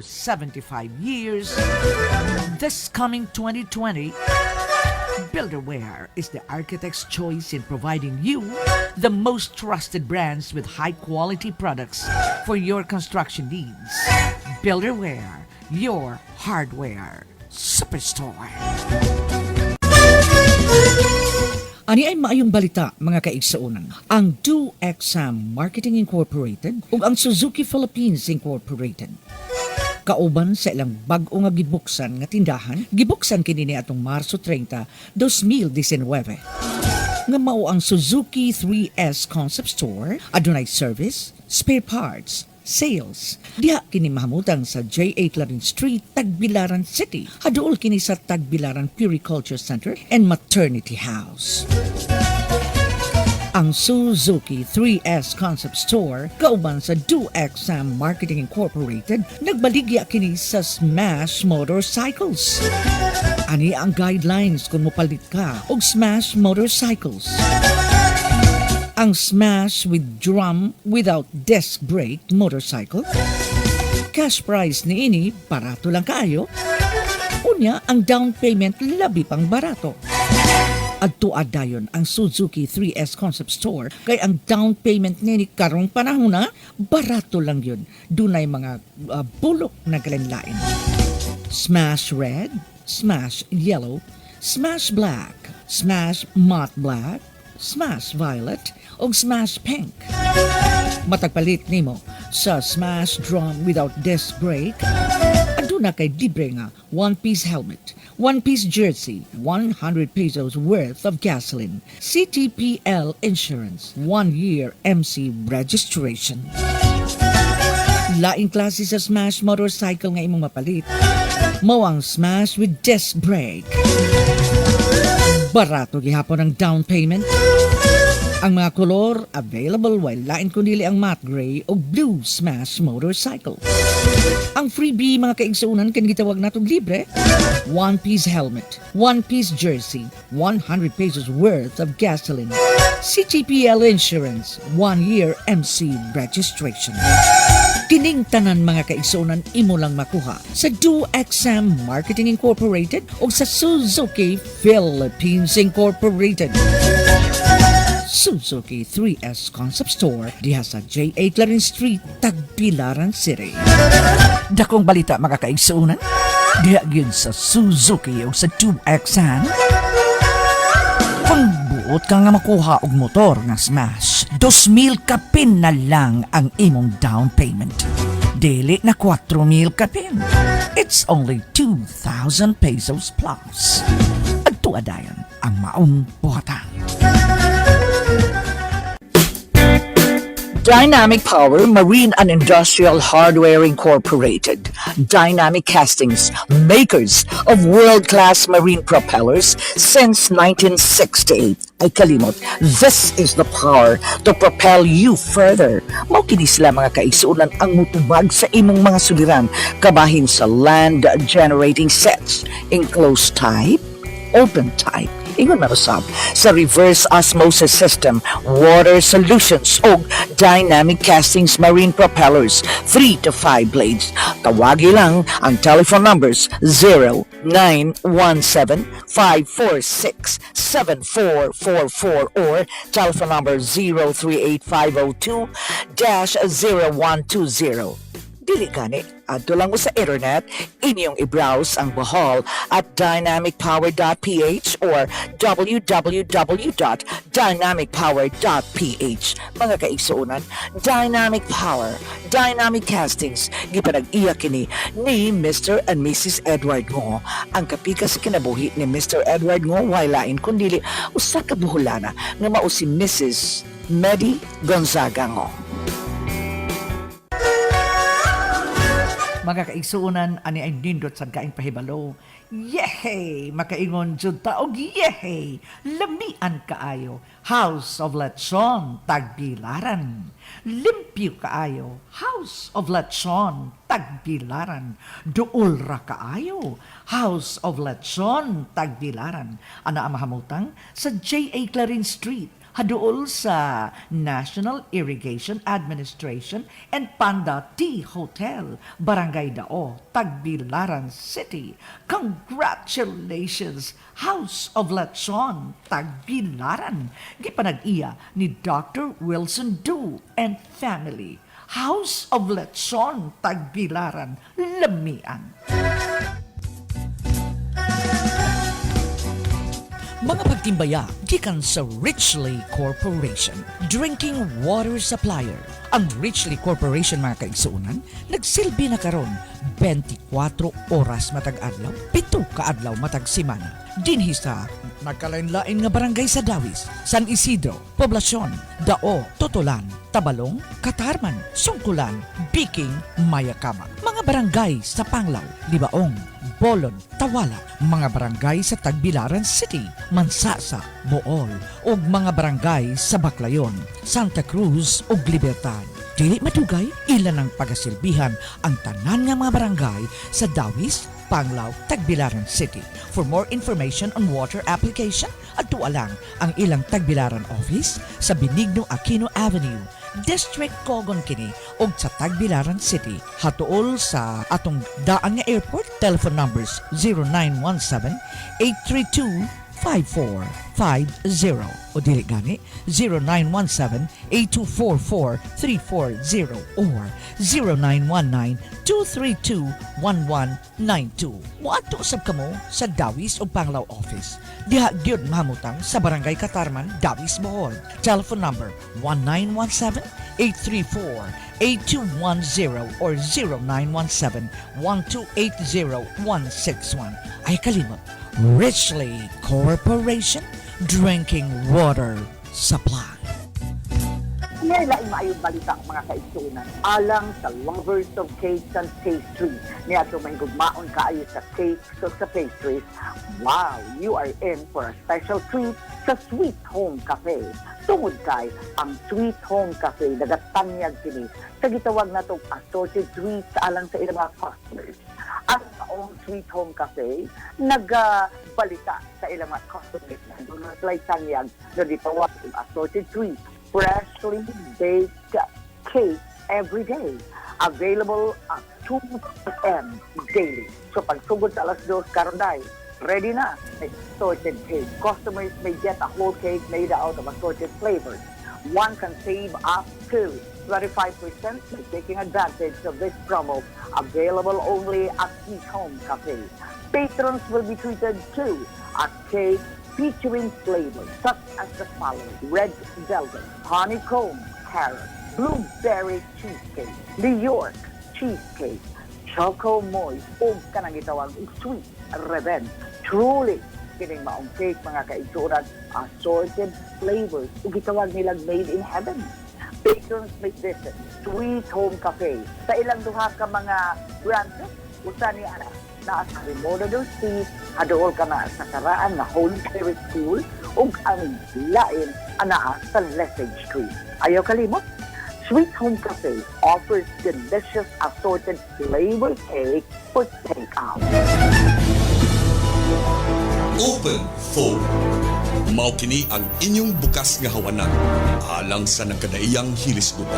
75 years. This coming 2020, Builderware is the architect's choice in providing you the most trusted brands with high-quality products for your construction needs. Builderware, your hardware superstore. Ani ay maayong balita, mga kaigsuonan. Ang Do Exam Marketing Incorporated ug ang Suzuki Philippines Incorporated kauban sa ilang bag-o nga gibuksan nga tindahan, gibuksan kini ni atong Marso 30, 2019. Nga mao ang Suzuki 3S Concept Store, adunay service, spare parts, sales. Diha kini mahamutang sa J8 Larin Street, Tagbilaran City. Haduol kini sa Tagbilaran Puriculture Center and Maternity House. Ang Suzuki 3S Concept Store, kauban sa Do Exam Marketing Incorporated, nagbaligya kini sa Smash Motorcycles. Ani ang guidelines kung mopalit ka og Smash Motorcycles. Ang Smash with drum without disc brake motorcycle, cash price niini barato lang kaayo. Unya ang down payment labi pang barato. Adto dayon ang Suzuki 3S Concept Store kay ang down payment nini karong panahon na barato lang yun. Dunay mga bulok na galinlain. Smash red, smash yellow, smash black, smash matte black, smash violet o smash pink. Matagpalit nimo sa smash drum without disc brake, aduna kay libre nga one-piece helmet, one-piece jersey, 100 pesos worth of gasoline, CTPL insurance, 1-year MC registration. Laing klase sa Smash Motorcycle nga imong mapalit, mao ang Smash with disc brake. Barato gihapon ang down payment. Ang mga kolor available while lain kundi ang matte gray o blue Smash Motorcycle. Ang freebie mga kaigsuunan kan gitawag natong libre, one-piece helmet, one-piece jersey, 100 pesos worth of gasoline, CTPL insurance, 1-year MC registration. Kining tanan mga kaigsuunan imo lang makuha sa Do Exam Marketing Incorporated o sa Suzuki Philippines Incorporated. Suzuki 3S Concept Store diha sa J8 Larin Street, Tagbilaran City. Dakong balita mga kaigsuunan, diha gyud sa Suzuki o sa 2XN. Pangbuot ka nga makuha og motor nga Smash, 2,000 kapin na lang ang imong down payment. Dili na 4,000 kapin. It's only 2,000 pesos plus. Adto dayon ang maong buhatan. Dynamic Power Marine and Industrial Hardware Incorporated. Dynamic Castings, makers of world-class marine propellers since 1968. Ay kalimot, this is the power to propel you further. Maukini sila mga kaigsuunan ang mutubag sa imong mga suliran kabahin sa land generating sets, enclosed type, open type, ingon marusab sa reverse osmosis system, water solutions o dynamic castings marine propellers, 3 to 5 blades. Tawagi lang ang telephone numbers 0917-546-7444 or telephone number 038-502-0120. Dili gani, adto lang mo sa internet, inyong i-browse ang Bohol at dynamicpower.ph or www.dynamicpower.ph. Mga kaigsuunan, Dynamic Power, Dynamic Castings, gipanag-iya kini ni Mr. and Mrs. Edward Ngo. Ang kapika sa kinabuhi ni Mr. Edward Ngo, walain kundili usa ka buholana nga mao si Mrs. Medi Gonzaga Ngo. Mga kaigsuunan, ani ay nindot sa kaing pahibalo. Yehey! Makaingon jud ta og yehey! Lamian kaayo. House of Lechon, Tagbilaran. Limpyo kaayo. House of Lechon, Tagbilaran. Duol ra kaayo. House of Lechon, Tagbilaran. Ana ang mahamutang sa J.A. Clarin Street, haduol sa National Irrigation Administration and Panda Tea Hotel, Barangay Dao, Tagbilaran City. Congratulations, House of Lechon, Tagbilaran. Gipanag-iya ni Dr. Wilson Du and family. House of Lechon, Tagbilaran, Lamian. Mga pagtimbaya gikan sa Richley Corporation, drinking water supplier. Ang Richley Corporation, mga kaigsuunan, nagsilbi na karon 24 oras matag adlaw, 7 ka adlaw matag semana. Dinhi sa nagkalain-lain nga barangay sa Dawis, San Isidro, Poblasyon, Dao, Totolan, Tabalong, Katarman, Sungkulan, Biking, Mayakama. Mga barangay sa Panglao, Libaong, Bolon, Tawala, mga barangay sa Tagbilaran City, Mansasa, Bool, ug mga barangay sa Baclayon, Santa Cruz ug Libertad. Dili madugay, ilan ang pagasilbihan ang tanan nga mga barangay sa Dawis, Panglao, Tagbilaran City. For more information on water application, adtua lang ang ilang Tagbilaran office sa Benigno Aquino Avenue, District Cogon kini og sa Tagbilaran City. Hatuol sa atong daan nga airport, telephone numbers 0917-832-5450 o dili gani 0917-8244-340 or 0919-232-1192. Muadto usab kamo sa Dawis o Panglao office. Diha gyud mamutang sa Barangay Katarman, Dawis, Bohol. Telephone number 1917-834-8210 or 0917-1280-161. Ay kalimot, Richley Corporation, drinking water supply. Ngayon laing maayong balita mga kaigsunan. Alang sa lovers of cakes and pastries, niya ito mahigugmaon kaayo sa cakes o sa pastries. Wow, you are in for a special treat sa Sweet Home Cafe. Tungod kay ang Sweet Home Cafe nagatanyag kini sa gitawag na itong assorted treats alang sa ilang mga customers. Ang taong Sweet Home Cafe nagbalita sa ilang mga customers na doon na tanyag na gitawag ng assorted treats. Freshly baked cake every day. Available at 2 p.m. daily. So pagsugod sa alas 2 karon day, ready na. Assorted cake. Customers may get a whole cake made out of assorted flavors. One can save up to 25% by taking advantage of this promo. Available only at Sweet Home Cafe. Patrons will be treated to a cake featuring flavors such as the following: red velvet, honeycomb, carrot, blueberry cheesecake, New York cheesecake, choco moist, o kanang gitawag sweet revenge. Truly, kining maong cake mga kaigsuran, assorted flavors, o gitawag nilang made in heaven. Patrons may visit Sweet Home Cafe sa ilang duha ka mga branches, usa ni ana na sa Remodeler Street, hadool ka na sa karaan na Holy Spirit School, ug ang lain anaa sa Lesage Street. Ayaw kalimot, Sweet Home Cafe offers delicious assorted flavor cake for take-out. Open Forum. Mao kini ang inyong bukas nga hawanan alang sa nagkadaiyang hilisgutan.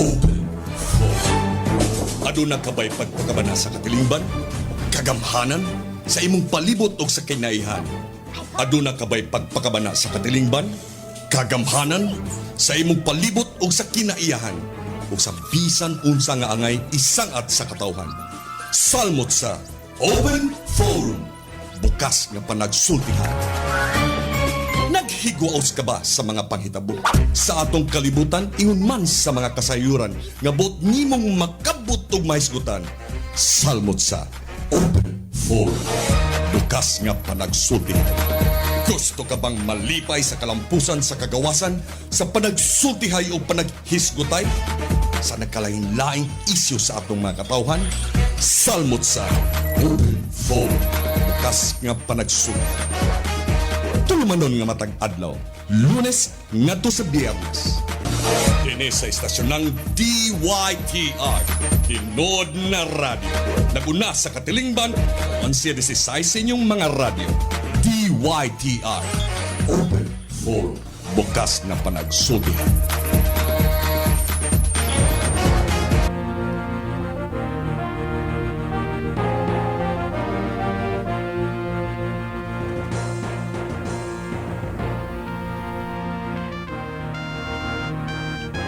Open Forum. Aduna kabay pagpakabana sa katilingban, kagamhanan sa imong palibot og sa kinaihan. Aduna kabay pagpakabana sa katilingban, kagamhanan sa imong palibot og sa kinaiyahan ug sa bisan unsa nga angay isangat sa katawhan. Salmot sa Open Forum. Bukas nga panagsultihan. Naghigwaos ka ba sa mga panghitabo? Sa atong kalibutan, ingon man sa mga kasayuran nga bot nimong makabot og mahisgutan. Salmot sa Open Forum. Bukas nga panagsultihan. Gusto ka bang malipay sa kalampusan sa kagawasan sa panagsultihay o panaghisgutay? Sa nagkalain-laing isyu sa atong mga katawhan? Salmot sa Open Forum. Bukas nga panagsultihan. Tulumanon nga matag adlaw, Lunes ngadto sa Biyernes. Kini sa istasyon ng DYTR, Hinod na Radio. Naguna sa Katilingban, 11:16 sa inyong mga radio. DYTR, Open Forum. bukas na panagsultihan.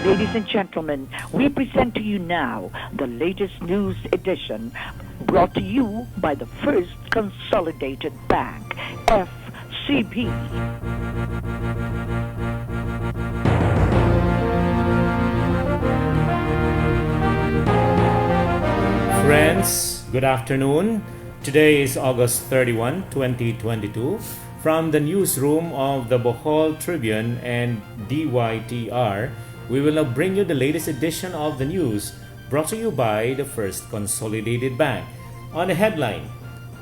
Ladies and gentlemen, we present to you now the latest news edition brought to you by the First Consolidated Bank, FCB. Friends, good afternoon. Today is August 31, 2022. From the newsroom of the Bohol Tribune and DYTR, we will now bring you the latest edition of the news brought to you by the First Consolidated Bank. On the headline,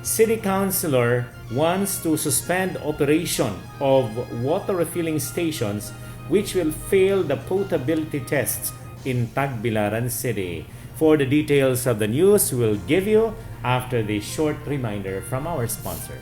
City Councilor wants to suspend operation of water refilling stations which will fail the potability tests in Tagbilaran City. For the details of the news, we will give you after this short reminder from our sponsor.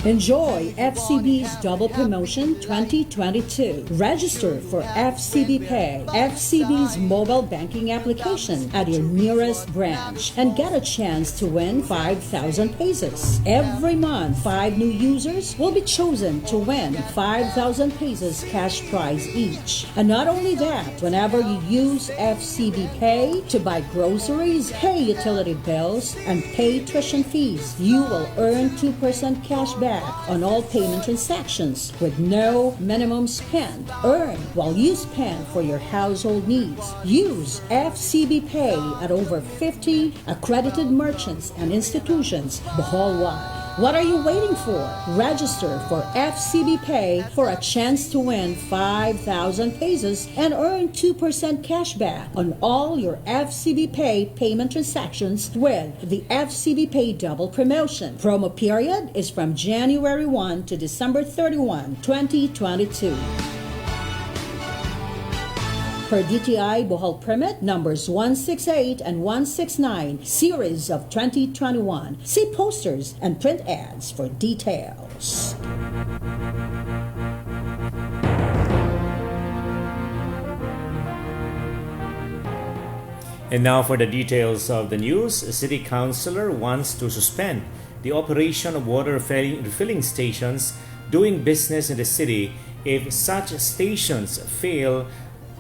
Enjoy FCB's Double Promotion 2022. Register for FCB Pay, FCB's mobile banking application at your nearest branch and get a chance to win 5,000 pesos. Every month, 5 new users will be chosen to win 5,000 pesos cash prize each. And not only that, whenever you use FCB Pay to buy groceries, pay utility bills, and pay tuition fees, you will earn 2% cash back on all payment transactions with no minimum spend. Earn while you spend for your household needs. Use FCB Pay at over 50 accredited merchants and institutions Bohol-wide. What are you waiting for? Register for FCB Pay for a chance to win 5,000 pesos and earn 2% cash back on all your FCB Pay payment transactions with the FCB Pay Double Promotion. Promo period is from January 1 to December 31, 2022. Per DTI Bohol Permit numbers 168 and 169, series of 2021. See posters and print ads for details. And now for the details of the news. A city councilor wants to suspend the operation of water refilling stations doing business in the city if such stations fail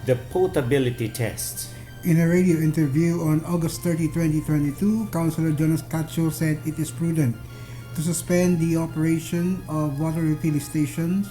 the potability test. In a radio interview on August 30, 2022, Councilor Jonas Cacho said it is prudent to suspend the operation of water refilling stations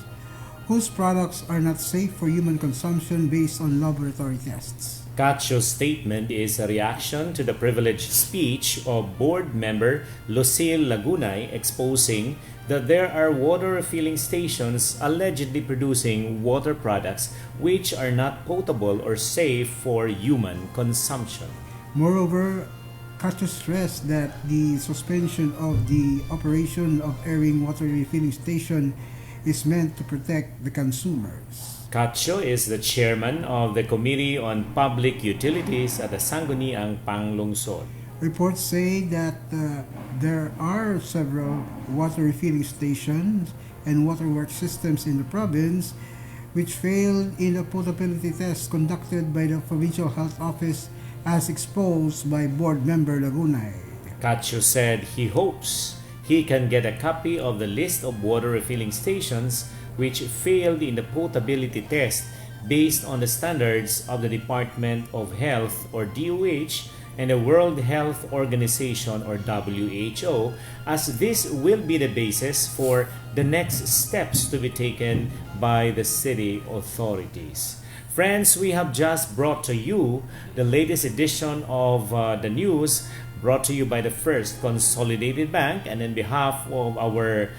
whose products are not safe for human consumption based on laboratory tests. Cacho's statement is a reaction to the privileged speech of board member Lucille Lagunay exposing that there are water refilling stations allegedly producing water products which are not potable or safe for human consumption. Moreover, Cacho stressed that the suspension of the operation of airing water refilling station is meant to protect the consumers. Cacho is the chairman of the Committee on Public Utilities at the Sangguniang Panglungsod. Reports say that there are several water refilling stations and waterworks systems in the province which failed in a potability test conducted by the Provincial Health Office as exposed by board member Lagunay. Cacho said he hopes he can get a copy of the list of water refilling stations which failed in the potability test based on the standards of the Department of Health or DOH and the World Health Organization or WHO, as this will be the basis for the next steps to be taken by the city authorities. Friends, we have just brought to you the latest edition of the news brought to you by the First Consolidated Bank, and on behalf of our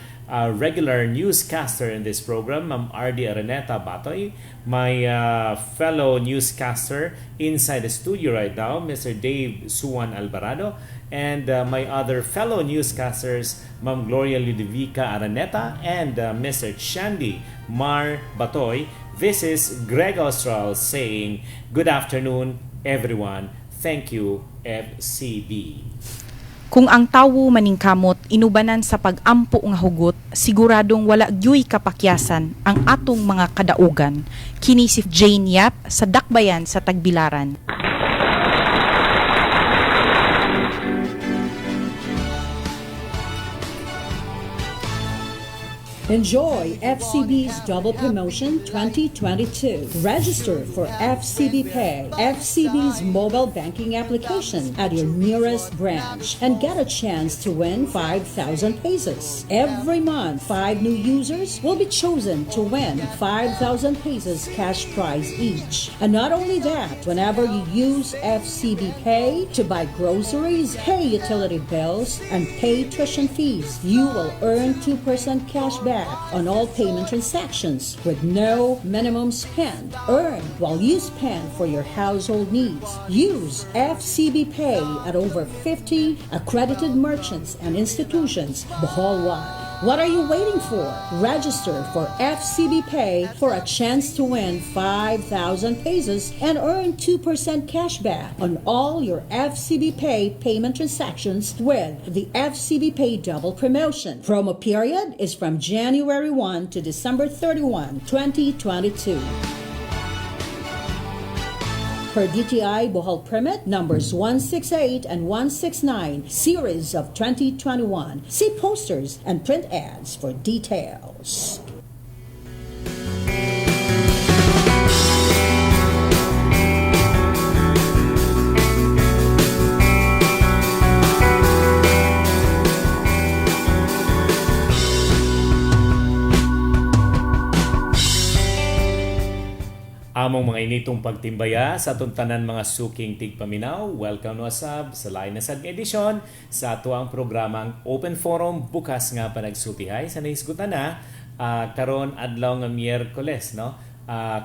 regular newscaster in this program, Ma'am Ardy Batoy, my fellow newscaster inside the studio right now, Mr. Dave Suwan Albarado, and my other fellow newscasters, Ma'am Gloria Ludovica Araneta and Mr. Shandy Mar Batoy. This is Greg Austral saying, good afternoon, everyone. Thank you, FCB. Kung ang tawo maningkamot inubanan sa pag-ampo nga hugot, siguradong wala gyoy kapakyasan ang atong mga kadaugan. Kini si Jane Yap sa Dakbayan sa Tagbilaran. Enjoy FCB's Double Promotion 2022. Register for FCB Pay, FCB's mobile banking application at your nearest branch and get a chance to win 5,000 pesos. Every month, 5 new users will be chosen to win 5,000 pesos cash prize each. And not only that, whenever you use FCB Pay to buy groceries, pay utility bills, and pay tuition fees, you will earn 2% cash back on all payment transactions with no minimum spend. Earn while you spend for your household needs. Use FCB Pay at over 50 accredited merchants and institutions Bohol-wide. What are you waiting for? Register for FCB Pay for a chance to win 5,000 pesos and earn 2% cashback on all your FCB Pay payment transactions with the FCB Pay Double Promotion. Promo period is from January 1 to December 31, 2022. Per DTI Bohol Permit numbers 168 and 169, series of 2021. See posters and print ads for details. Among mga initong pagtimbaya sa atong tanan mga suking tigpaminaw, welcome no asab sa lain na sad edisyon sa ato ang programang Open Forum bukas nga panagsutihay sa naisgutan na karon adlaw nga Miyerkules no,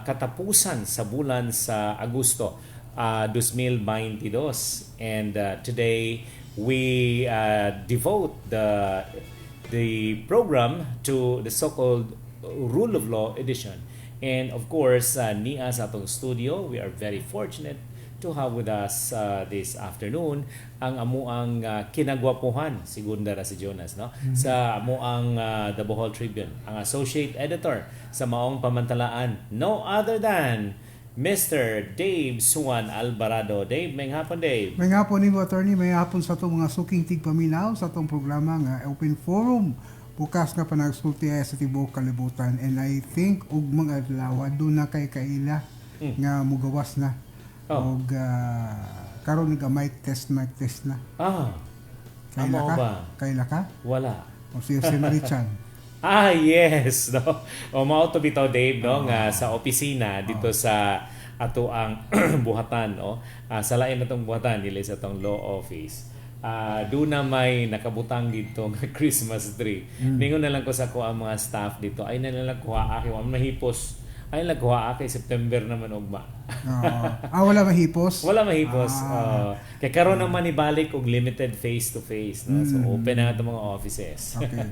katapusan sa bulan sa Agosto 2022, and today we devote the program to the so-called Rule of Law edition. And of course, niya sa atong studio, we are very fortunate to have with us this afternoon ang amuang kinagwapuhan, segunda ra si Jonas, no? Sa amuang The Bohol Tribune, ang associate editor sa maong pamantalaan, no other than Mr. Dave Suan Albarado. Dave, may hapon, Dave. May hapon ni attorney, may hapon sa itong mga suking tigpaminaw sa itong programa nga Open Forum. Bukas nga panagsulti sa tibuok kalibutan, and I think ug mga adlaw doon na kay kaila nga mugawas na. Og karon nga mic test na. Kaila ka? ba? Kaila ka? Wala. O si Marichan. Yes, no. O mao to bitaw, Dave, no, nga sa opisina dito sa ato ang buhatan, no. Sa lain natong buhatan dili sa atong law office. Doon na may nakabutang dito ng Christmas tree. Ningon na lang ko sa kuha mga staff dito, ay na lang kuha aki, wala mahipos. Ay lang kuha aki, September naman ugma. Wala mahipos? Wala mahipos. Kaya karon naman ibalik og limited face-to-face. No? So open na itong mga offices. Okay.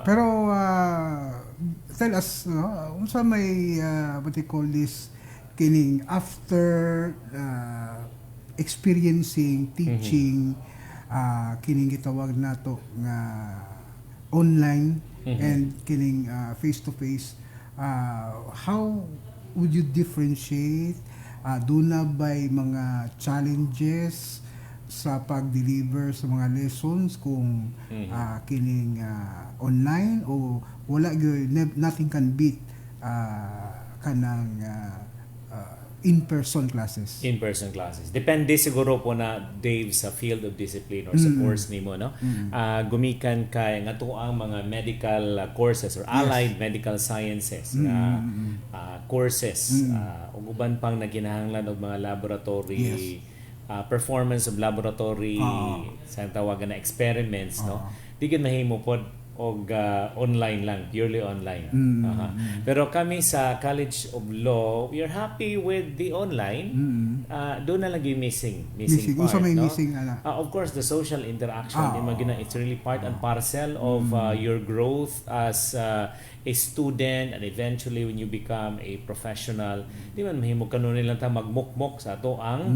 Pero tell us, no, unsa may what you call this, kining after experiencing, teaching, kining gitawag nato nga online and kining face-to-face, how would you differentiate? Doon na ba'y mga challenges sa pag-deliver sa mga lessons kung kining online, o wala nothing can beat kanang in-person classes? In-person classes. Depende siguro po na, Dave, sa field of discipline or sa course nimo, no? Gumikan kay nga ang mga medical courses or allied medical sciences courses. Ug uban pang naginahanglan og mga laboratory performance of laboratory sa tawagan na experiments, no? Di gid mahimo pod og online lang, purely online. Pero kami sa College of Law, we are happy with the online. Doon na lang yung missing part. May no? missing, of course, the social interaction, it's really part and parcel of your growth as a student and eventually when you become a professional, di man mahimo kanon nilang ta magmukmok sa ato ang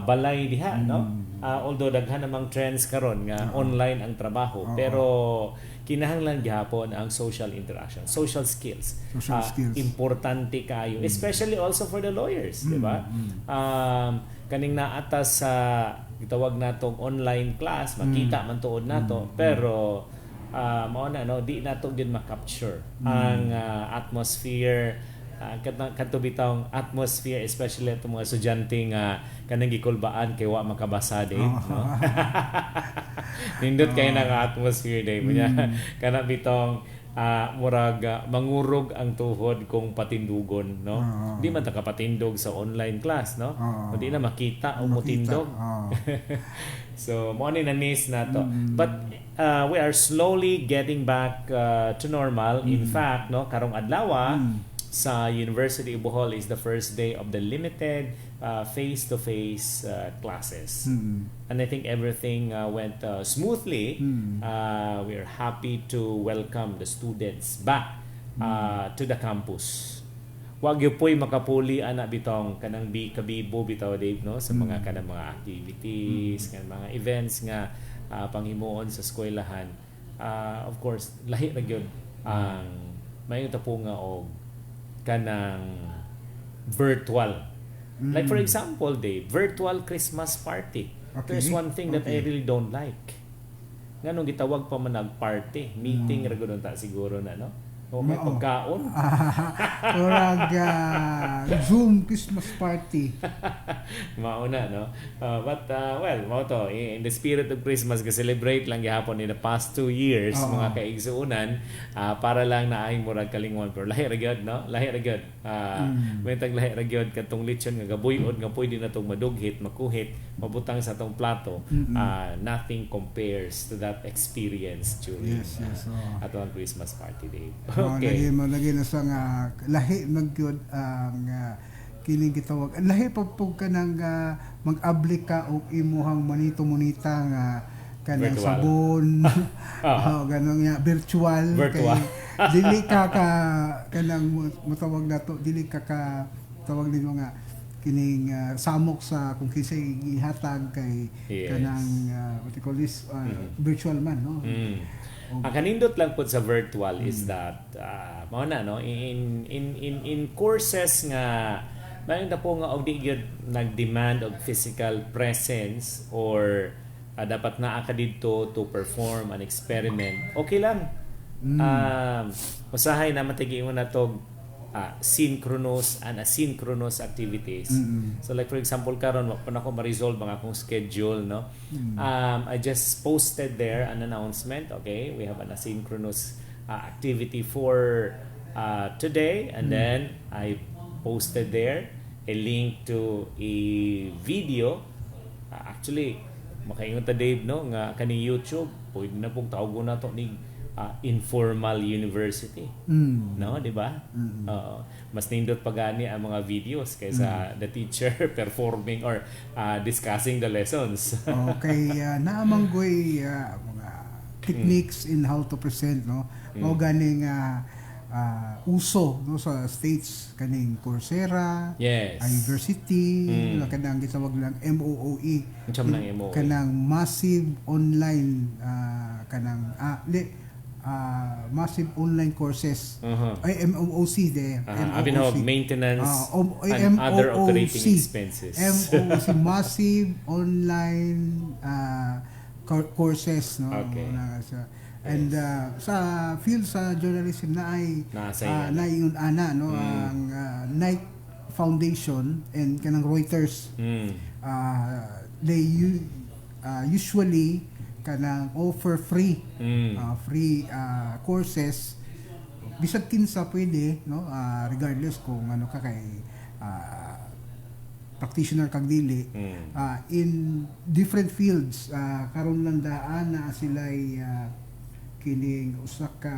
balay diha, no? Although daghan namang trends karon nga online ang trabaho, pero kinahanglan gihapon ang social interaction, social skills. Importante kayo, especially also for the lawyers, di ba? Kaning naatas sa gitawag natong online class, makita man tuod nato, pero mao na no, di nato gyud ma-capture ang atmosphere, kadto bitawng atmosphere, especially itong mga estudyante nga kanang gikulbaan kay wa makabasa day, no? Nindot kay na nga atmosphere day mo niya. Kana bitong murag mangurog ang tuhod kung patindugon, no? Di man ta kapatindog sa online class, no? Di na makita o motindog. So mo ni na miss nato. But we are slowly getting back to normal. In fact, no, karong adlaw sa University of Bohol is the first day of the limited face-to-face classes. And I think everything went smoothly. We are happy to welcome the students back to the campus. Wag gyud poy makapuli ana bitong kanang kabibo bitaw Dave, no, sa mga kanang mga activities, kanang mga events nga panghimuon sa eskwelahan. Of course, lahi ra gyud ang maayong tapunga og kanang virtual. Like for example, Dave, virtual Christmas party. There's one thing that I really don't like. Nganong gitawag pa man nag-party, meeting ra gud ta siguro na, no? O may pagkaon. Orag Zoom Christmas party. Mauna, no? But well, mao to, in the spirit of Christmas, ga-celebrate lang gihapon in the past 2 years, mga kaigsuunan, para lang na ay murag kalingon, pero lahi ra gyud, no? Lahi ra gyud. May tag lahi ra gyud katong lechon nga gabuyon nga pwede na tong madughit, makuhit, mabutang sa tong plato. Nothing compares to that experience during atong Christmas party day. Okay. Lagi na sa nga lahi magyud ang kining gitawag. Lahi pa po ka nang mag-abli ka og imuhang monita nga kanang sabon. Ganong nga virtual. Kay dili ka kanang matawag nato, dili ka tawag nimo nga kining samok sa kung kinsay gihatag kay kanang what you call this virtual man, no? Ang kanindot lang po sa virtual is that mao na, no, in courses nga maayong ta po nga og di gyud nag-demand og physical presence or dapat naa ka didto to perform an experiment, okay lang. Usahay na matigi mo na tog synchronous and asynchronous activities. So like for example karon wa pa nako ma-resolve ang akong schedule, no? I just posted there an announcement. Okay, we have an asynchronous activity for today, and then I posted there a link to a video. Actually makaingon ta Dave, no, nga kani YouTube pwede na pong tawgon nato ni informal university, no, di ba? Mas nindot pagani ang mga videos kaysa the teacher performing or discussing the lessons. Okay, naamanggoy mga techniques in how to present, no? Mao ganing uso, no, sa states kaning Coursera, University, kanang gitawag lang MOOE, kanang massive online kanang massive online courses, ay MOOC there, MOOC, maintenance and other operating expenses. MOOC, massive online courses, no? And sa field sa journalism na ay yung no, ang Knight Foundation and kanang Reuters, they usually kanang offer free courses bisag kinsa pwede, no, regardless kung ano ka kay practitioner kag dili, in different fields. Karon lang daan na sila'y kining usa ka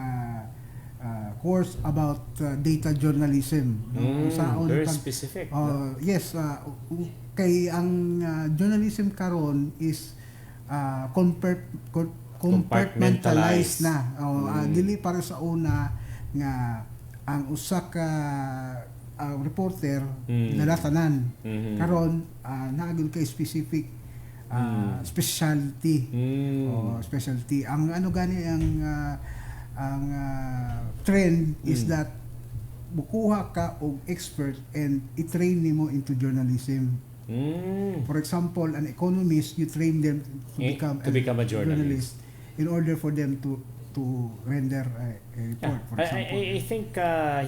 course about data journalism, no? Very specific. Yes, kay ang journalism karon is compartmentalized na. Dili para sa una nga ang usa ka reporter nalatanan karon naagil kay specific specialty specialty ang ano gani ang trend is that bukuha ka og expert and i-train nimo into journalism. For example, an economist, you train them to become a journalist in order for them to render a report, for example. I think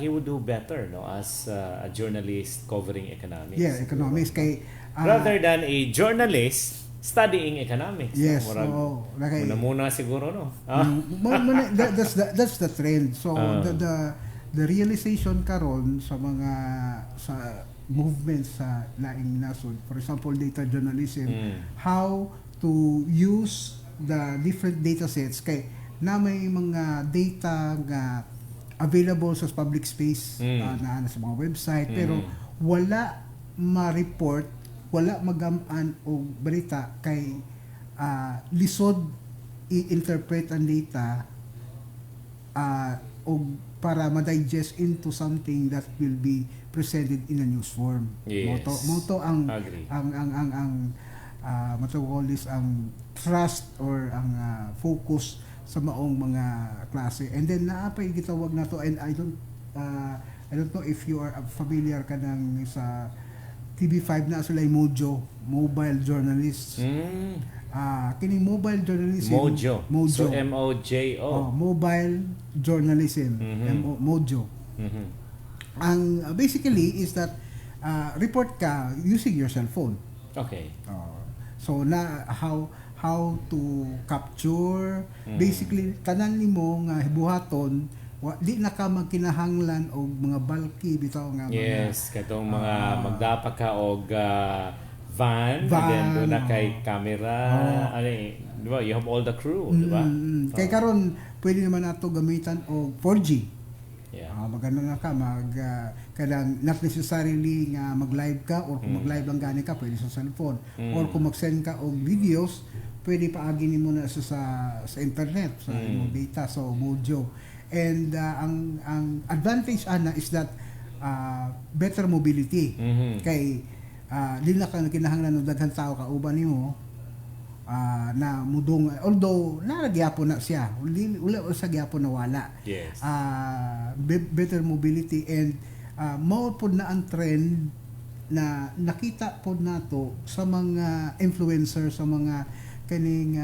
he would do better, no, as a journalist covering economics. Yeah, economics kay rather than a journalist studying economics. Yes, no? Muna siguro, no. That's the trend. So the realization karon sa mga movements sa laing nasod, for example, data journalism, how to use the different data sets kay na may mga data nga available sa public space na sa mga website pero wala ma-report, wala magamaan og balita kay lisod i-interpret ang data og para ma-digest into something that will be presented in a news form. Yes. Moto ang Agree. ang trust or ang focus sa maong mga klase. And then naapay gitawag nato, and I don't know if you are familiar ka ng sa TV5 na sila Mojo, mobile journalists. Kining mobile journalism, Mojo. So M-O-J-O. Mobile journalism, Mojo. Ang basically is that report ka using your cell phone. Okay. So na how to capture basically tanan nimo nga buhaton di na ka magkinahanglan og mga bulky bitaw nga yes, katong mga magdapa ka og van and then doon na kay camera di ba, you have all the crew, di ba? Kay karon pwede naman nato gamitan og 4G. Maganda nga ka kadang not necessarily nga mag-live ka or kung mag-live lang gani ka pwede sa cellphone or kung mag-send ka og videos pwede paagi nimo na sa internet sa imong data, so Mojo. And ang advantage ana is that better mobility kay di na ka kinahanglan og daghang tao ka uban nimo na mudong, although nalagyapon na siya, wala sa gyapon na wala. Yes. Better mobility and mao pod na ang trend na nakita pod nato sa mga influencer, sa mga kaning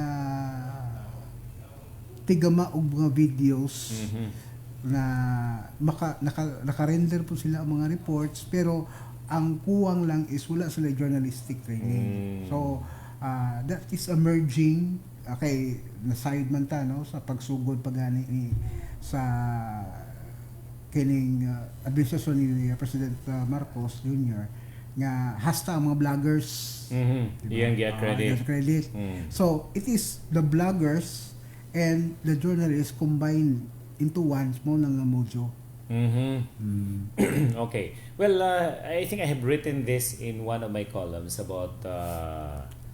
tigama og mga videos na naka-render po sila ang mga reports pero ang kuwang lang is wala sila journalistic training. So that is emerging kay na side man ta no sa pagsugod pagani ni sa kining administrasyon ni President Marcos Jr. nga hasta ang mga vloggers Iyang get credit. So it is the vloggers and the journalists combined into one small lang nga Mojo. Okay. Well, I think I have written this in one of my columns about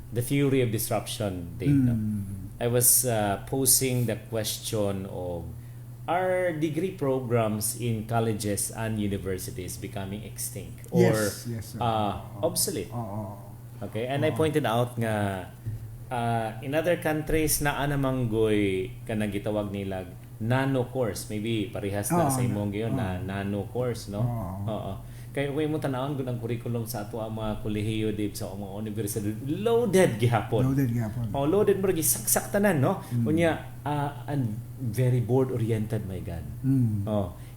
the theory of disruption data. I was posing the question of, are degree programs in colleges and universities becoming extinct or obsolete? Okay, and I pointed out nga in other countries na anamanggoy kanang gitawag nila nano course, maybe parehas na sa imong giyon na nano course, no? Kaya kung mo tanawon gud ang curriculum sa ato ang mga kolehiyo dib sa mga universidad, loaded gihapon. Loaded mo saksak tanan, no? Unya and very board oriented, my God.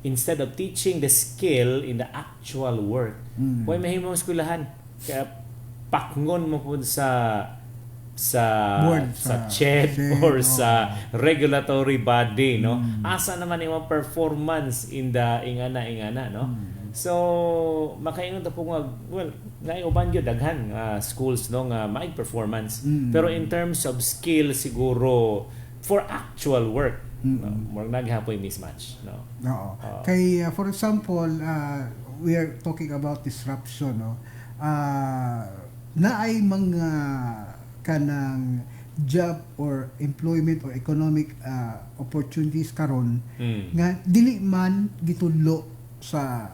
Instead of teaching the skill in the actual work, why mahimong eskwelahan kaya pakngon mo pud sa board, sa CHED or sa regulatory body, no? Asa naman yung performance in the ingana, no? So makaingon ta po nga, well, naiuban gyud daghan schools no nga may performance, pero in terms of skill siguro for actual work more naghapoy mismatch, no? Kay for example, we are talking about disruption, no? Naay mga kanang job or employment or economic opportunities karon nga dili man gitudlo sa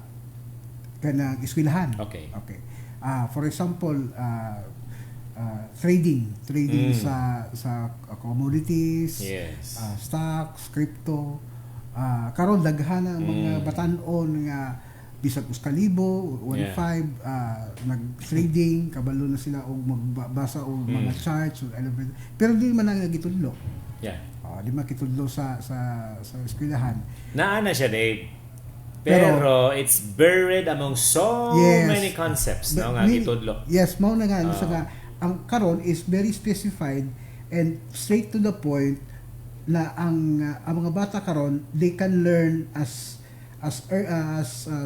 kanang eskwelahan. Okay. For example, trading sa commodities, Yes. stocks, crypto. Karon daghan ang mga batan-on nga bisag uskalibo, 1.5 nag-trading, kabalo na sila og magbasa og mga charts or pero di man nga gitudlo. Yeah. Di man gitudlo sa eskwelahan. Naana siya, Dave. Pero it's buried among so many concepts no nga gitudlo. Yes, mao na nga sa nga ang karon is very specified and straight to the point na ang mga bata karon they can learn as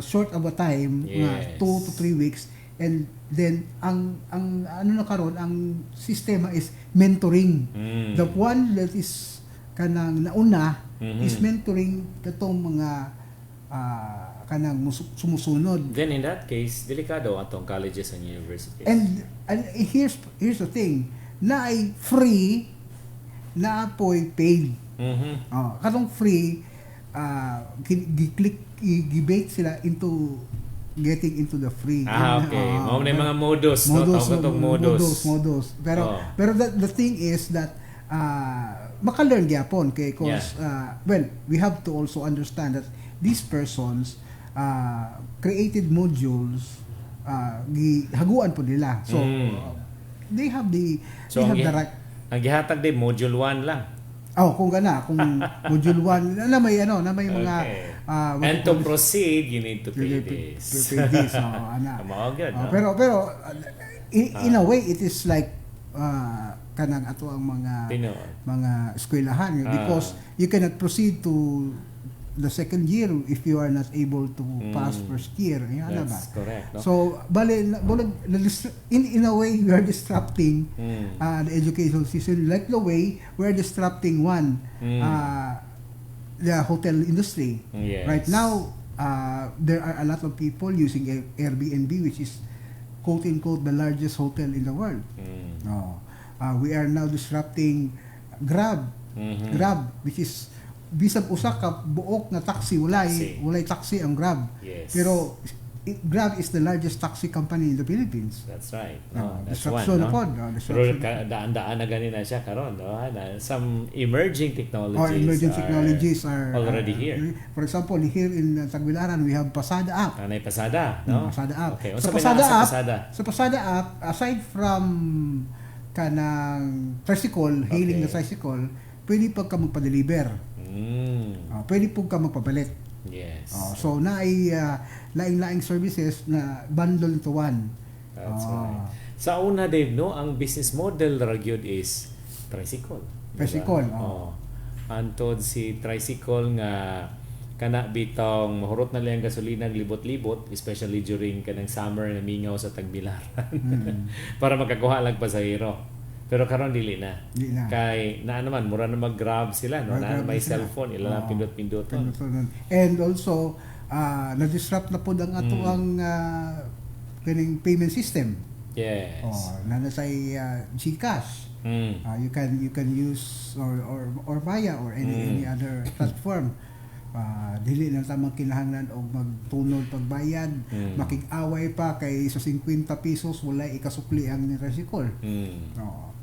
short of a time, Yes. 2 to 3 weeks, and then ang ano na karon ang sistema is mentoring. The one that is kanang nauna is mentoring katong mga kanang sumusunod. Then in that case, delikado atong colleges and universities. And here's the thing, na ay free, na apoy paid. Katong free, gibait sila into getting into the free. Okay. Mao na yung mga modus. Modus. Pero the thing is that maka-learn gyapon kay cause well, we have to also understand that these persons created modules gihaguan po nila. So they have the right. Ang gihatag din module 1 lang. Kung module 1 na may mga and to proceed you need to pay this. Good, no? Pero in a way it is like kanang ato ang mga eskwelahan because you cannot proceed to the second year if you are not able to pass first year. That's correct. No? So, in a way, we are disrupting the education system. Like the way we are disrupting the hotel industry. Yes. Right now, there are a lot of people using Airbnb, which is quote-unquote the largest hotel in the world. We are now disrupting Grab. Grab, which is bisag usa ka buok nga taxi walay taxi ang Grab. Yes. Pero Grab is the largest taxi company in the Philippines. That's right. That's disruption one. no? Pero daan-daan na ganina siya karon, no? Some emerging technologies are already here. For example, here in Tagbilaran we have Pasada app. Anay Pasada, no? Pasada app. Okay. Sa Pasada app, aside from kanang tricycle, hailing the tricycle, pwede pa ka magpa-deliver. Pwede po ka magpapalit. Yes. So na ay laing-laing services na bundle into one. That's right. Sa una, Dave, no, ang business model ragyod is tricycle. Tricycle. Antod si tricycle nga kana bitong mahurot na lang gasolina libot-libot, especially during kanang summer na mingaw sa Tagbilaran. Para makakuha lang pasahero. Pero karon dili na. Kay naman mura na mag-grab sila, no? Na may cellphone, ila lang pindot-pindoton. And also na-disrupt na po ang ato ang kaning payment system. Yes. Nanasay GCash. You can use or Maya or any other platform. Dili na tamang kinahanglan og magtunod pagbayad, makig-away pa kay sa 50 pesos wala ikasukli ang tricycle.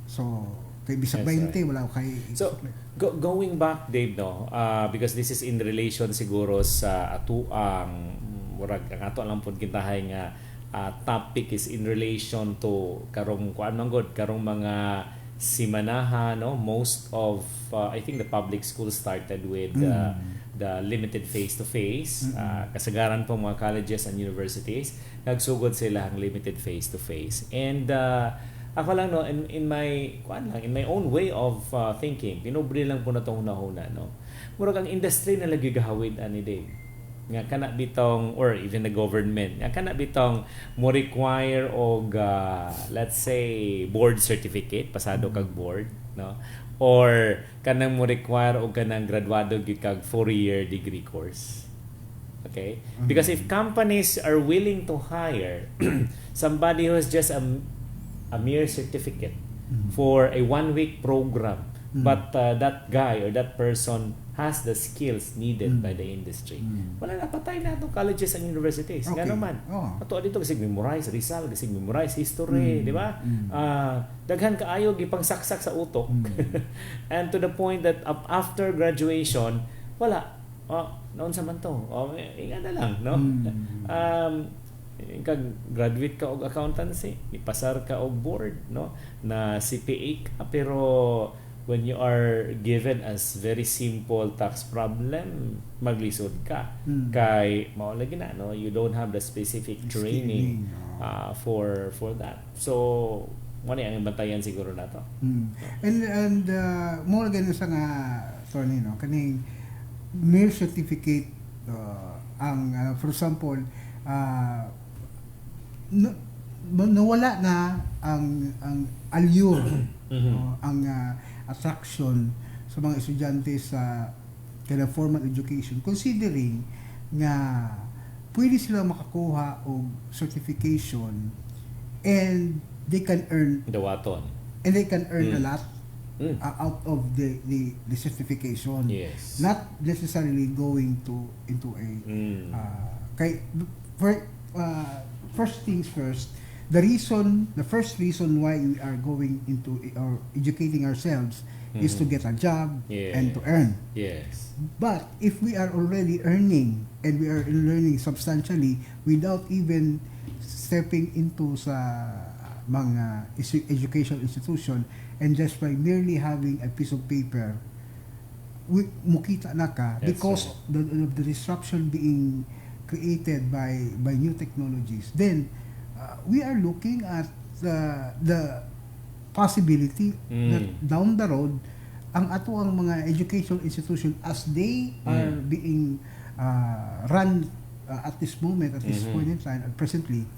So kay bisag 20 wala kay ikasukli. So going back, Dave, no, because this is in relation siguro sa ato ang murag ang ato lang pud kintahay nga topic is in relation to karong kuan man god karong mga simanaha, no, most of I think the public schools started with the limited face-to-face. Kasagaran po mga colleges and universities nagsugod sila ang limited face-to-face. And ako lang, no, in my own way of thinking, pinubre lang po na itong hunahuna, no. Murag ang industry na lagi gahawid ani Dave. Nga kana bitong or even the government nga kana bitong mo require og let's say board certificate pasado kag board, no, or kanang mo require og kanang graduado gyud kag 4-year degree course. Okay? Because if companies are willing to hire somebody who has just a mere certificate for a 1-week program. But that guy or that person has the skills needed by the industry. Wala na, patay na itong colleges and universities. Okay. Nga naman. Oh. Ato dito kasi memorize Rizal, kasi memorize history, di ba? Daghan kaayo gipangsaksak sa utok. And to the point that after graduation, wala. Noon sa man to. Inga na lang, no? Kag graduate ka og accountancy, ipasar ka og board, no? Na CPA ka, pero when you are given as very simple tax problem, maglisod ka. Kay mao lagi na, no? You don't have the specific training for that. So mo ni ang bantayan siguro nato. And more again sa nga Tony, no, kaning mere certificate ang for example nawala na ang allure ang attraction sa mga estudyante sa formal education, considering nga pwede sila makakuha og certification and they can earn Dawaton. A lot out of the certification. Yes. Not necessarily going into a first things first, the first reason why we are going into or educating ourselves is to get a job and to earn. Yes. But if we are already earning and we are learning substantially without even stepping into sa mga educational institution, and just by merely having a piece of paper, mukita na ka because of the disruption being created by new technologies, then we are looking at the possibility that down the road ang ato ang mga educational institution as they are being run at this moment, at this point in time, presently,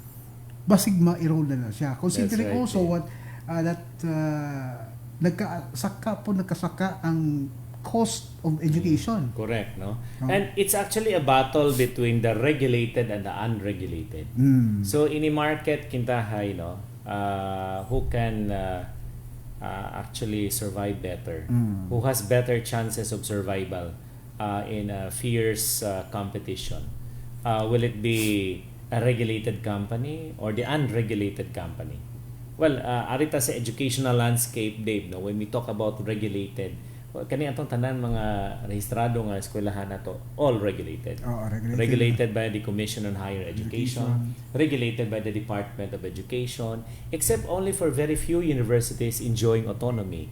basig ma-erode na siya. Considering also what that nagkasaka ang cost of education. Correct, no? And it's actually a battle between the regulated and the unregulated. So in a market kintahay, no, who can actually survive better, who has better chances of survival in a fierce competition. Will it be a regulated company or the unregulated company? Well, arita sa educational landscape, Dave, no, when we talk about regulated, kani atong tanan mga rehistrado nga eskwelahan nato, all regulated. Regulated by the Commission on Higher Education, regulated by the Department of Education, except only for very few universities enjoying autonomy.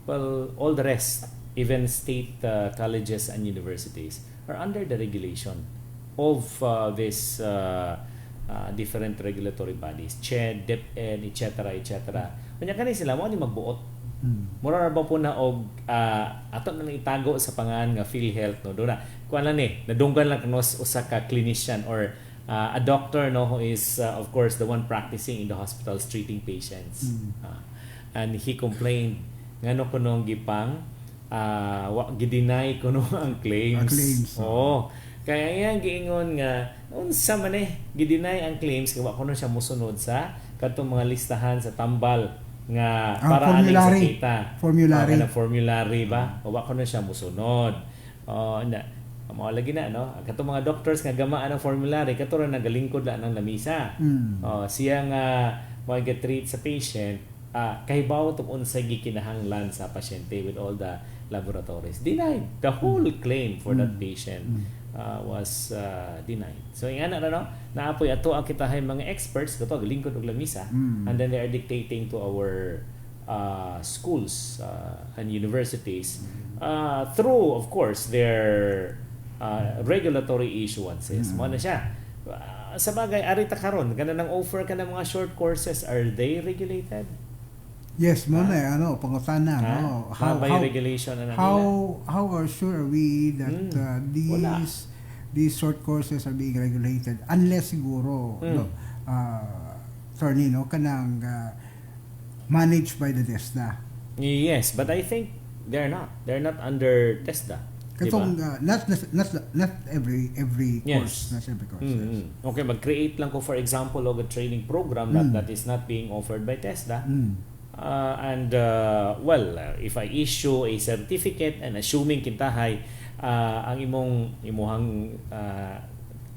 Well, all the rest, even state colleges and universities, are under the regulation of this different regulatory bodies, CHED, DepEd, etc., etc. Kanya kani sila mo ni magbuot. Mura ba po na og ato na itago sa pangan nga PhilHealth, no, do na kuan lang ni nadunggan lang kanos usa ka clinician or a doctor, no, who is of course the one practicing in the hospitals treating patients, and he complained ngano kuno gipang gideny kuno ang claims. Kaya yan giingon nga unsa man gideny ang claims kay wa kuno siya mosunod sa kadtong mga listahan sa tambal nga para aning sa kita. Formulary ba? O wa kuno siya mosunod. Mao lagi na, no? Katong mga doctors nga gamaan ang formulary kato ra nagalingkod la nang lamisa. Siya nga mag-treat sa patient, kahibaw tong unsay gikinahanglan sa pasyente with all the laboratories. Denied. The whole claim for that patient was denied. So ingana na, no, naapoy ato ang kitahay mga experts kato lingkod og lamisa, and then they are dictating to our schools and universities through of course their regulatory issuances. Mo na siya. Sa bagay arita karon kana nang offer ka ng mga short courses, are they regulated? Yes, mo na pangutana, no. How regulation na how are sure are we that these short courses are being regulated unless siguro attorney, no, kanang managed by the TESDA. Yes, but I think they're not under TESDA. Katong not every course, not every course. Okay, mag-create lang ko for example og a training program that is not being offered by TESDA. If I issue a certificate and assuming kintahay ang imuhang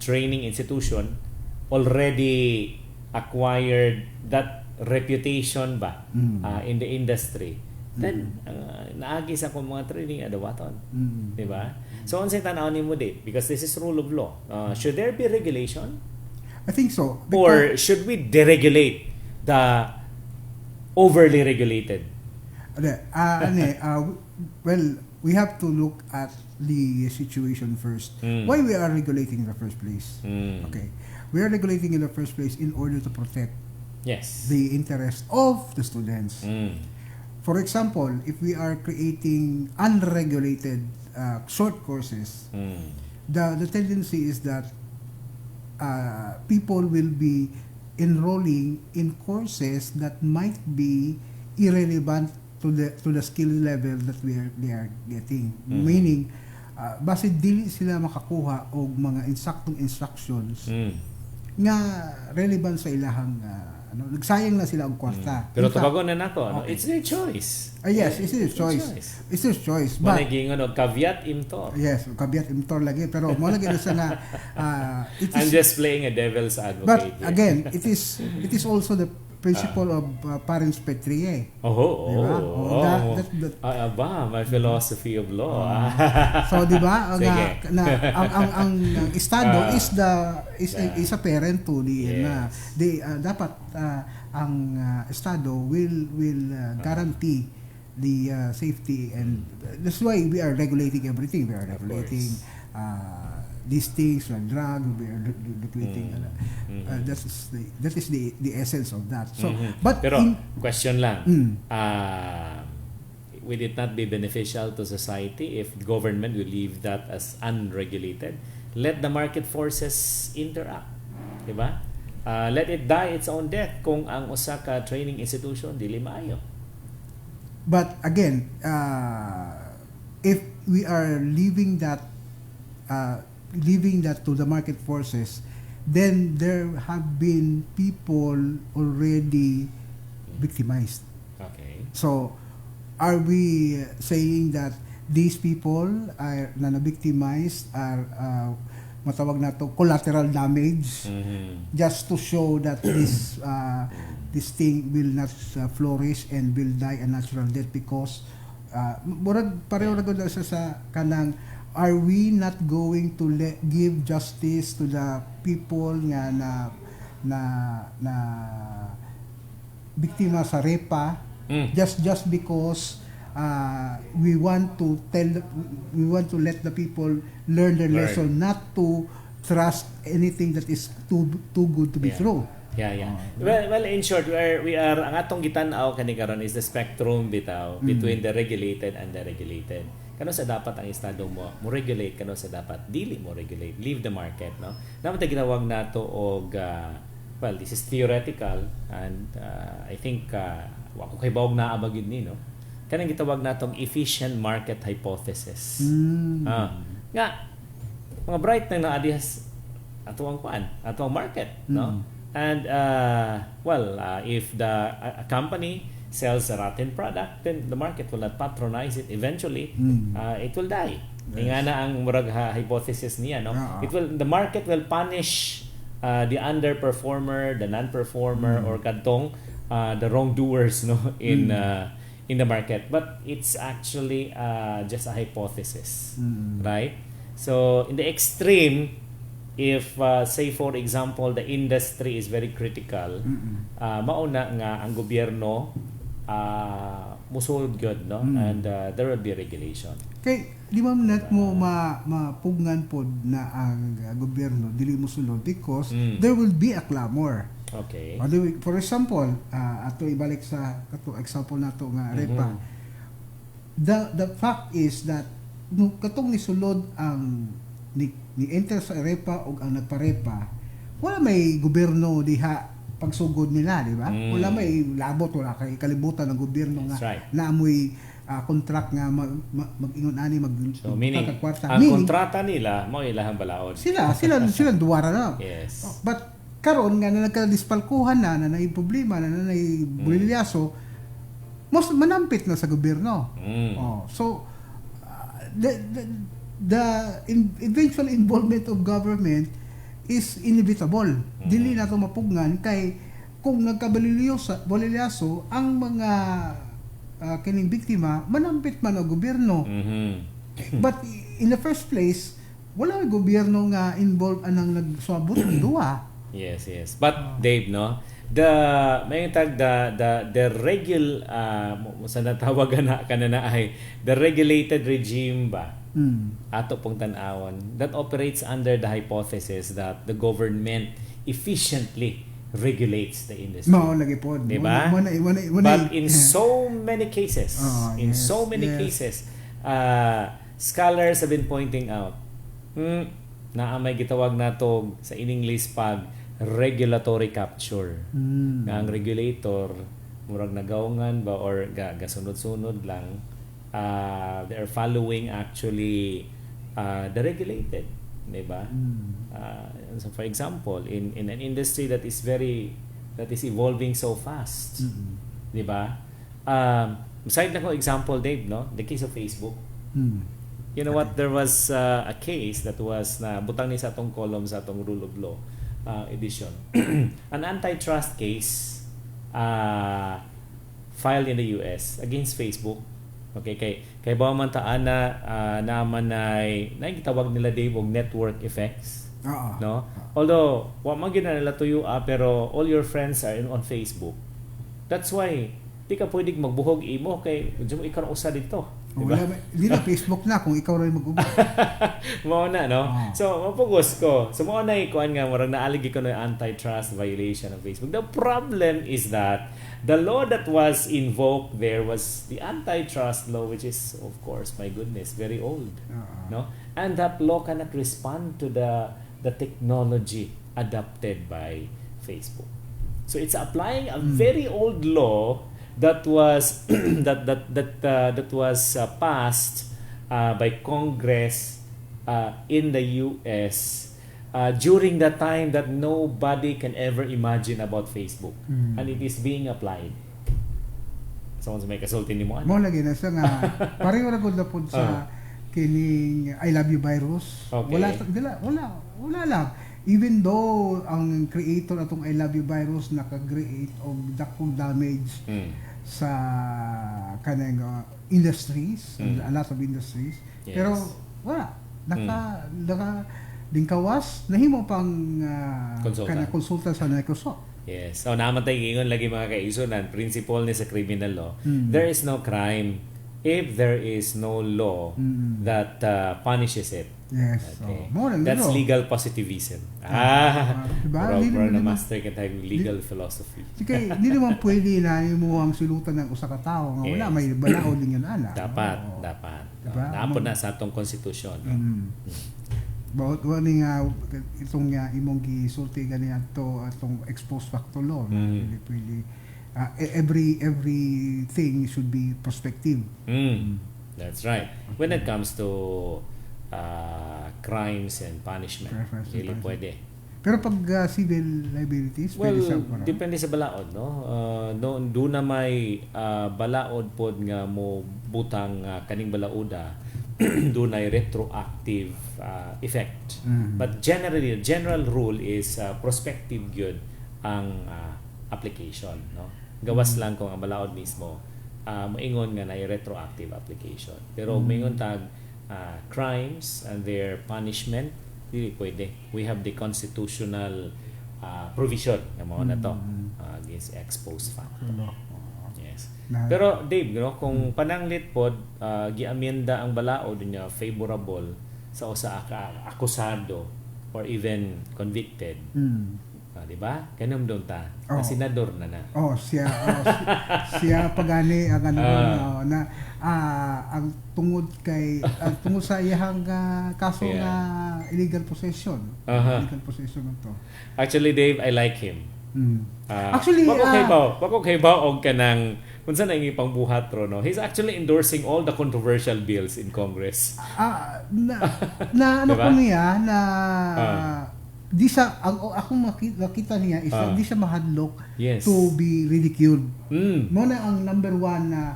training institution already acquired that reputation ba in the industry, then naagi sa akong mga training adawaton, di ba? So unsay tan-aw nimo di, because this is rule of law, should there be regulation I think so. or should we deregulate the overly regulated? Well, we have to look at the situation first. Why we are regulating in the first place? Okay, we are regulating in the first place in order to protect Yes. the interest of the students. For example, if we are creating unregulated short courses, the tendency is that people will be enrolling in courses that might be irrelevant to the skill level that they are getting. Meaning, base dili sila makakuha og mga insaktong instructions nga relevant sa ilahang nagsayang na sila og kwarta. Pero In fact, tubagon na nako, okay. it's their choice. Yes, it's their choice. It's their choice. But Managingon og caveat emptor. yes, kabiat imtor lagi, pero mo lagi na sa nga it I'm is, just playing a devil's advocate. but here. again, it is also the principle of parens patriae. Diba? My philosophy of law. So di ba Sige. ang estado Yes. is a parent to the dapat ang estado will guarantee the safety, and that's why we are regulating everything. We are regulating these things like drug, we are regulating that is the essence of that. So but Pero question lang. Would it not be beneficial to society if the government will leave that as unregulated? Let the market forces interact. Diba? Let it die its own death kung ang usa ka training institution dili maayo. But again, if we are leaving that to the market forces, then there have been people already victimized. Okay. So, are we saying that these people are na victimized are matawag na to collateral damage, just to show that this thing will not flourish and will die a natural death because murag pareho ra gud sa kanang, are we not going to give justice to the people nga na biktima sa repa just because we want to let the people learn their lesson, not to trust anything that is too good to be true. Yeah. Well, in short, we are ang atong gitan-aw kani karon is the spectrum bitaw between the regulated and the regulated. Kano sa dapat ang estado mo regulate, kano sa dapat dili mo regulate, leave the market, no? Dapat ginawag nato og well, this is theoretical, and I think wa ko kay bawog naa bagid ni, no? Kanang gitawag natong efficient market hypothesis. Nga mga bright na naadihas ato ang market, no? And if a company sells a rotten product, then the market will not patronize it. Eventually, it will die. Nga na ang murag hypothesis niya, no? The market will punish the underperformer, the non-performer, or kadtong the wrongdoers, no, in the market. But it's actually just a hypothesis, right? So in the extreme, if say for example the industry is very critical, mauna nga ang gobyerno musulod good, no? And there will be regulation. Kay di ba net mo mapugnan pod na ang gobyerno dili mo sulod because there will be a clamor. Okay. For example, ato ibalik sa kato example nato nga repa. The fact is that katong nisulod ang ni enter sa repa o ang nagparepa, wala may gobyerno diha pagsugod nila, di ba? Wala may labot, wala kay kalibutan ng gobyerno nga naamoy contract nga mag-ingon ani so meaning kwarta. Ang kontrata nila mo ilahang balaod. Sila duwara na. Yes. But karon nga na nagkadispalkuhan na nay problema na nay bulilyaso, most manampit na sa gobyerno. So the eventual involvement of government is inevitable. Dili na ito mapugnan kay kung nagkabalilyaso ang mga kining biktima, manampit man ang gobyerno. But in the first place, wala ang gobyerno nga involved anang nagswabot ng duwa. Yes. But Dave, no, the regular sa natawagan na kanana ay the regulated regime ba ato pong tan-awon that operates under the hypothesis that the government efficiently regulates the industry. Mao lagi po. Diba? But in so many cases, cases, scholars have been pointing out na may gitawag nato sa in English pag regulatory capture. Nga ang regulator murag nagawngan ba or gasunod-sunod lang, they are following actually the regulated, diba? So for example, in an industry that is evolving so fast, diba? Aside na ko example, Dave, no? The case of Facebook. You know what? There was a case that was na butang ni sa atong column sa atong rule of law edition. An antitrust case filed in the US against Facebook. Okay, kay bawa man taan na naman ay gitawag nila Dave og network effects. No? Although wa man gyud nila tuyo pero all your friends are on Facebook. That's why di ka pwedeng magbuhog imo kay mo ikaw usa dito. Diba? Wala, di na Facebook na kung ikaw rin mag-ubah. Mao na, no? So, mapugos ko. So, mao na ikuan nga, marang naaligi ko na antitrust violation of Facebook. The problem is that the law that was invoked there was the antitrust law, which is, of course, my goodness, very old. No? And that law cannot respond to the technology adopted by Facebook. So, it's applying a very old law that was that was passed by Congress in the US during the time that nobody can ever imagine about Facebook, and it is being applied. Someone's may kasulti ni mo. Mo lagi na siya nga pareho ra gud na pud sa kining I love you virus. Okay. Wala lang. Even though ang creator atong I love you virus naka-create og dakong damage sa kanang industries, a lot of industries. Yes. Pero wala dingkawas nahimo pang kanang konsulta sa Microsoft. Yes. So namatay ingon lagi mga kaisunan, principle ni sa criminal law. There is no crime if there is no law that punishes it. Yes. Okay. That's legal positivism. Diba? Proper na master ka tayong legal philosophy. Sige, hindi naman pwede na mo ang sulutan ng usa ka tawo nga wala may balaod din yan ana. Dapat. Diba? Naapod na sa atong konstitusyon. Bawat wani nga itong imong gisulti gani atong exposed factor law. Pwede everything should be prospective. That's right. When it comes to crimes and punishment, really pwede. Pero pag civil liabilities, well, pwede sa depende sa balaod, no? Do na may balaod pod nga mo butang kaning balaoda, do na retroactive effect. But generally, the general rule is prospective gyud ang application, no? Gawas lang kung ang balaod mismo maingon nga na retroactive application. Pero maingon tag crimes and their punishment, hindi pwede. We have the constitutional provision na mao na to against ex post facto. Yes. Pero Dave, no, kung pananglit pod giamyenda ang balaod niya favorable sa usa ka akusado or even convicted. Di ba? Kanam doon ta. Senador na. Siya pagani ang na ang tungod sa iyang kaso nga illegal possession. Illegal possession to. Actually, Dave, I like him. Actually, wako kay ba og kanang unsa na ingi pangbuhat ro, no? He's actually endorsing all the controversial bills in Congress. Ano diba? ko niya na di siya, akong nakita niya is di siya mahadlok Yes. to be ridiculed. Mm. Mo na ang number one na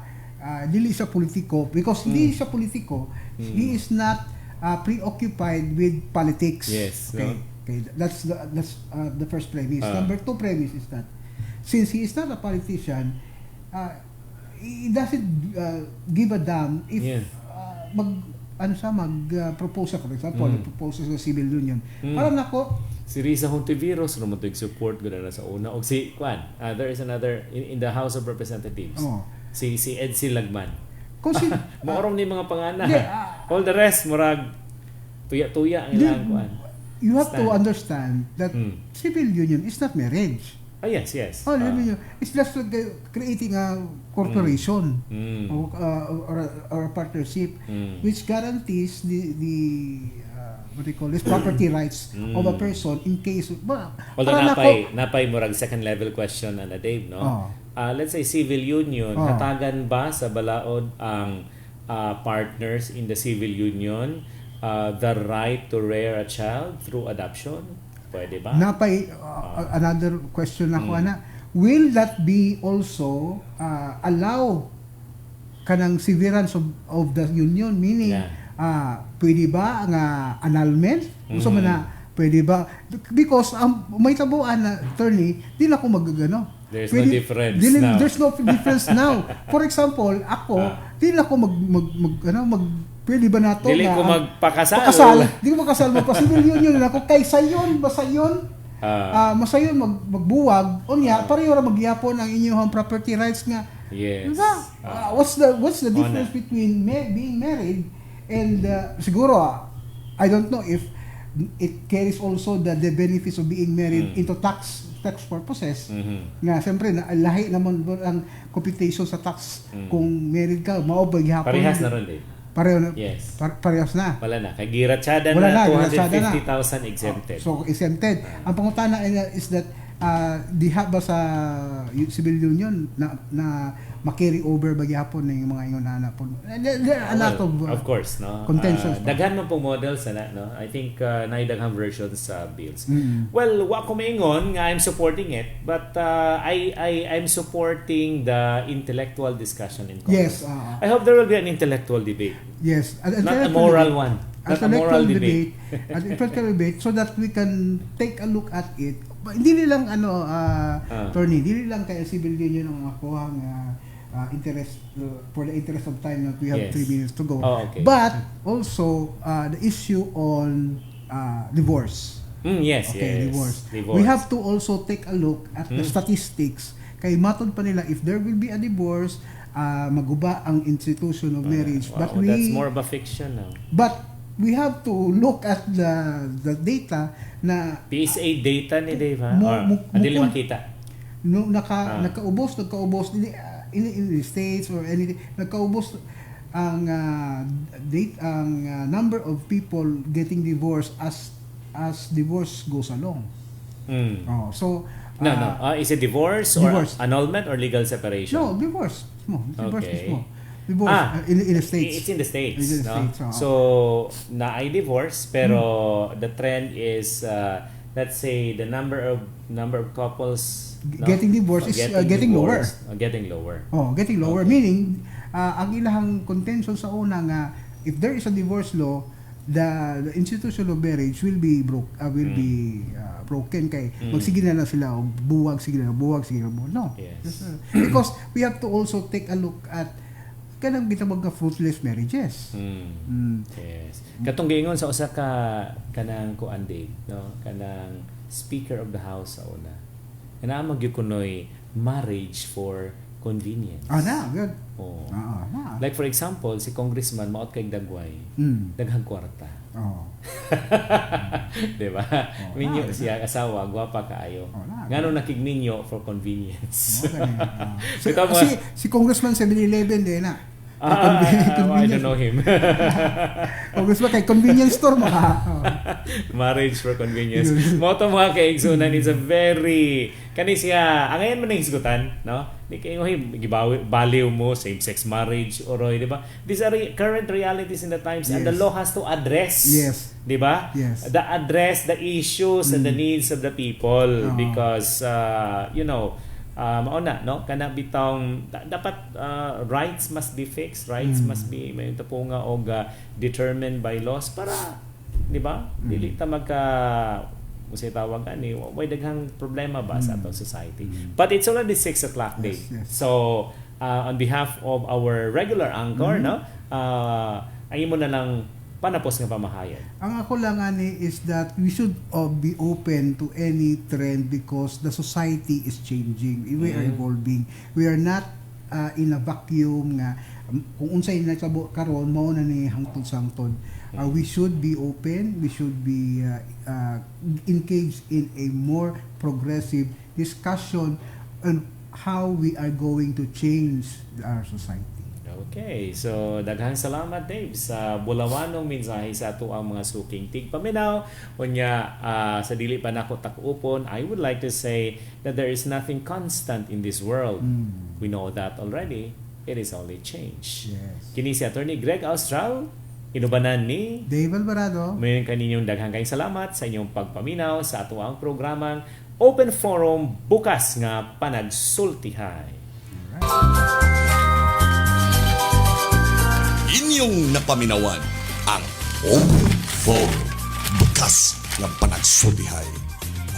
dili siya politiko because hindi siya politiko. He is not preoccupied with politics. Yes, Okay. no? Okay. That's the first premise. Ah. Number two premise is that since he is not a politician, he doesn't give a damn if Yeah. propose for example, propose sa civil union. Para nako, Si Risa Hontiveros naman ito support ko na sa una. O si Kwan, there is another in the House of Representatives. Oh. Si Edsy Lagman. kung si Maorom ni mga pangana. Hindi, All the rest, murag tuya-tuya ang ilang Kwan. you have to Stand. understand that civil union is not marriage. Oh, yes. Oh, it's just like creating a corporation or a partnership which guarantees the what do you call this property rights of a person in case Although napay murag second level question na Dave, no? Let's say civil union, hatagan ba sa balaod ang partners in the civil union the right to rear a child through adoption? Pwede ba? napay another question na ko ana, will that be also allow kanang severance of the union, meaning pwede ba nga annulment? Gusto mo na pwede ba, because may tabuan na attorney, di na ako magagano. There's no difference now. There's no difference now. For example, ako di na ako pwede ba nato Dili ko magpakasal. Di ko makasal mo pa civil union na ako kay sayon masayon magbuwag unya pareho ra magyapon ang inyong property rights nga. Yes. Diba? What's the difference between being married and siguro I don't know if it carries also the benefits of being married into tax purposes. Nga siyempre lahi naman ang computation sa tax kung married ka mao ba gihapon. Parehas na ron din. Pareho na. Yes. Parehas na. Wala na. Kay giratsada Wala na, giratsada na. 250,000 exempted. So exempted. Ang pangutana is that diha ba sa civil union na ma-carry over ba gyapon ng mga ingon na po. There are a lot of course, no. contentions. Daghan man pong models na, no. I think naidaghang versions sa bills. Well, wa ko maingon nga I'm supporting it, but I'm supporting the intellectual discussion in Congress. Yes. I hope there will be an intellectual debate. Yes. Not a moral one. Not a moral debate. An intellectual debate so that we can take a look at it. Hindi nilang attorney, hindi lang kay civil union ang makuha nga interest for the interest of time that we have 3 minutes to go. Oh, okay. But also the issue on divorce. Yes. Divorce. We have to also take a look at the statistics. Kay matod pa nila if there will be a divorce, maguba ang institution of marriage. Wow, that's more of a fiction now. But we have to look at the data na PSA data ni Dave, ha? Dili makita. No, nakaubos in the States or anything, nagkaubos ang number of people getting divorced as divorce goes along. So is it divorce or annulment or legal separation? No, divorce. Divorce Okay. mismo. Divorce in the States. It's in the States. It's in the no? States, So na ay divorce pero the trend is let's say the number of couples getting divorced is getting lower. Getting lower. Getting lower. Okay. Meaning, ang ilahang contention sa una nga, if there is a divorce law, the institution of marriage will be broken kay magsige na sila og buwag. No. Yes. Because we have to also take a look at kanang gitawag nga fruitless marriages. Yes. Katong giingon sa usa ka kanang kuan Dave, no? Kanang Speaker of the House sa una. Kana magyukunoy marriage for convenience. Good. Like for example, si congressman maot kay dagway. Daghang kwarta. Diba? Minyo siya asawa, gwapa kaayo. Ngano nakigninyo for convenience. Si Congressman 7-11 din na. I don't know him. O gusto mo kay convenience store maka. Marriage for convenience. Moto mga kaigsunan is a very kani siya angayan man hisgutan, no? Di kayo baliw mo same-sex marriage oroy, di ba? These are current realities in the times and the law has to address. Yes. Di ba? Yes. Address the issues and the needs of the people because mauna no kana bitong dapat rights must be fixed, rights must be may ito po nga og determined by laws para di ba dili ta magka usay tawag ani way daghang problema ba sa atong society. But it's already 6 o'clock day. Yes. So on behalf of our regular anchor no ay mo na lang panapos nga pamahayan. Ang ako lang ani is that we should be open to any trend because the society is changing. We are evolving. We are not in a vacuum nga kung unsay nagkabo karon mao na ni hangtod sa hangtod. We should be open. We should be engaged in a more progressive discussion on how we are going to change our society. Okay, so daghang salamat Dave sa bulawanong mensahe sa ato ang mga suking tigpaminaw. Unya sa dili pa nako takupon, I would like to say that there is nothing constant in this world. We know that already. It is only change. Yes. Kini si Attorney Greg Austal, inubanan ni Dave Albarado. Mayon kaninyong daghang kayong salamat sa inyong pagpaminaw sa ato ang programang Open Forum bukas nga panagsultihay. Inyong napaminawan ang Open Forum bukas ng panagsultihay.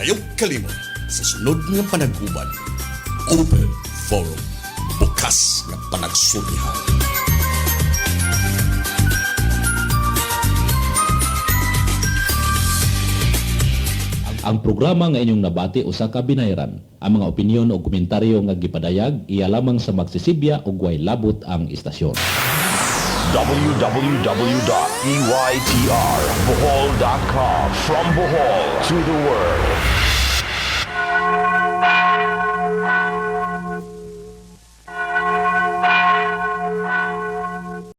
Ayaw kalimot sa sunod ng panag-uban. Open Forum bukas ng panagsultihay. Ang programa nga inyong nabati usa ka binayran. Ang mga opinyon o komentaryo nga gipadayag iya lamang sa magsisibya ug way labot ang istasyon. www.eytrbohol.com. From Bohol to the world.